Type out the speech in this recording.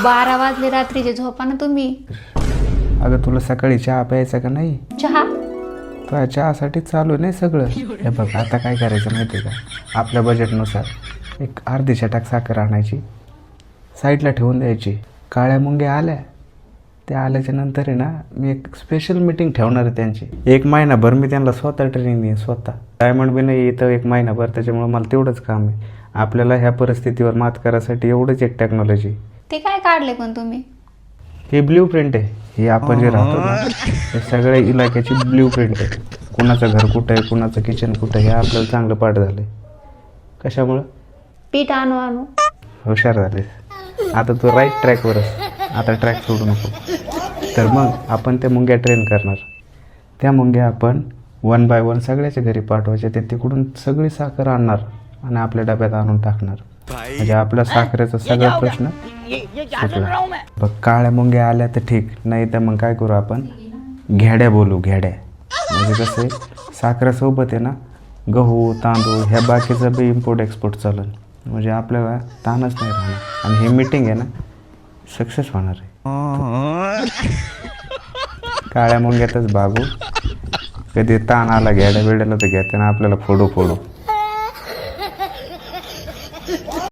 12 वाजले रात्रीचे, झोपा ना तुम्ही. अगं तुला सकाळी चहा प्यायचा का नाही? चहा? तो चहासाठीच चालू नाही सगळं. हे बघ आता काय करायचं माहिती आहे का, आपल्या बजेटनुसार एक अर्धी छटाक साखर आणायची, साईडला ठेवून द्यायची. काळ्या मुंग्या आल्या, त्या आल्याच्या नंतर आहे ना मी एक स्पेशल मीटिंग ठेवणार आहे त्यांची. 1 महिनाभर मी त्यांना स्वतः ट्रेनिंग देईन, स्वतः. डायमंड बी नाही इथं 1 महिनाभर, त्याच्यामुळे मला तेवढंच काम आहे. आपल्याला ह्या परिस्थितीवर मात करायसाठी एवढंच एक टेक्नॉलॉजी. ते काय काढले पण तुम्ही? ही ब्ल्यू प्रिंट आहे. ही आपण जे राहतो ना, हे सगळ्या इलाक्याची ब्ल्यू प्रिंट आहे. कुणाचं घर कुठं आहे, कुणाचं किचन कुठं आहे, हे आपल्याला चांगलं पाठ झालं आहे. कशामुळं? पीठ आणू. हुशार झाले. आता तू राईट ट्रॅकवरच. आता ट्रॅक सोडू नको. तर मग आपण त्या मुंग्या ट्रेन करणार. त्या मुंग्या आपण 1 बाय 1 सगळ्याच्या घरी पाठवायच्या. ते तिकडून सगळी साखर आणणार आणि आपल्या डब्यात आणून टाकणार. म्हणजे आपला साखरेचा सगळा प्रश्न सुटला. बघ काळ्या मुंग्या आल्या तर ठीक, नाही तर मग काय करू आपण, घेड्या बोलू, घेड्या. म्हणजे कसं आहे, साखरेसोबत आहे ना गहू, तांदूळ ह्या बाकीचं बी इम्पोर्ट एक्सपोर्ट चालेल. म्हणजे आपल्याला ताणच नाही राहणार. आणि ही मीटिंग आहे ना सक्सेस होणार आहे. काळ्या मुंग्यातच बागू. कधी ताण आला घेड्या बिड्याला तर घेते ना आपल्याला फोडू.